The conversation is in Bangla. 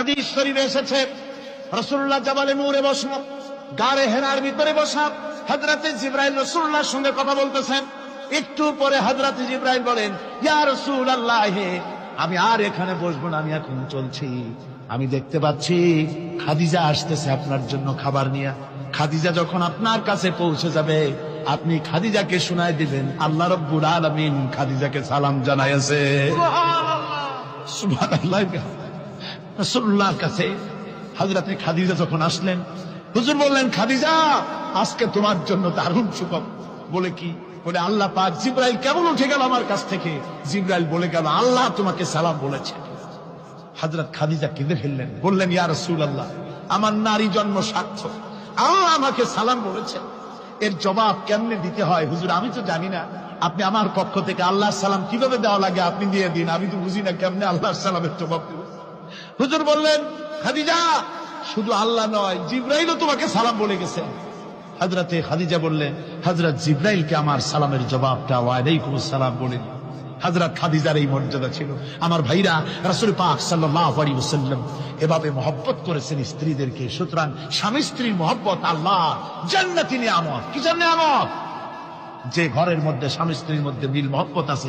হাদিস শরীফে এসেছে রাসূলুল্লাহ জাবালে নূরে বসা, গারে হেরার ভিতরে বসা, হযরতে জিবরাইল রাসূলুল্লাহর সঙ্গে কথা বলতেছেন। একটু পরে হযরতে জিবরাইল বলেন, ইয়া রাসূলুল্লাহ, আমি আর এখানে বসবো না, আমি এখন চলছি। আমি দেখতে পাচ্ছি খাদিজা আসতেছে আপনার জন্য খাবার নিয়ে। খাদিজা যখন আপনার কাছে পৌঁছে যাবে, আপনি খাদিজাকে শুনায় দিবেন আল্লাহ রাব্বুল আলামিন খাদিজাকে সালাম জানাইছে। সুবহানাল্লাহ। রাসূলুল্লাহর কাছে হযরতে খাদিজা যখন আসলেন, হুজুর বললেন, খাদিজা, আজকে তোমার জন্য দারুণ সুখবর। বলে কি? বলে আল্লাহ পাক, জিবরাইল কেমন উঠে গেল আমার কাছ থেকে। জিবরাইল বলে গেল, আল্লাহ তোমাকে সালাম বলেছে। হযরত খাদিজা কেঁদে ফেললেন, বললেন, ইয়া রাসূলুল্লাহ, আমার নারী জন্ম সার্থক, আল্লাহ আমাকে সালাম বলেছে। এর জবাব কেমনে দিতে হয় হুজুর আমি তো জানি না, আপনি আমার পক্ষ থেকে আল্লাহর সালাম কিভাবে দেওয়া লাগে আপনি দিয়ে দিন, আমি তো বুঝি না কেমনে আল্লাহর সালামের জবাব দেব। হুজুর বললেন, খাদিজা, শুধু আল্লাহ নয়, জিবরাইলও তোমাকে সালাম বলে গেছে। হযরতে খাদিজা বললেন, হযরত জিবরাইলকে আমার সালামের জবাবটা ওয়ালাইকুম আসসালাম বলে দিন। হযরত খাদিজার এই মর্যাদা ছিল। আমার ভাইরা, রাসূল পাক সাল্লাল্লাহু আলাইহি ওয়াসাল্লাম এভাবে মহব্বত করেছেন স্ত্রীদেরকে। সুতরাং স্বামী স্ত্রীর মহব্বত আল্লাহ জান্নাতি নিয়ামত। কি নিয়ামত? যে ঘরের মধ্যে স্বামী স্ত্রীর মধ্যে মিল মহব্বত আছে,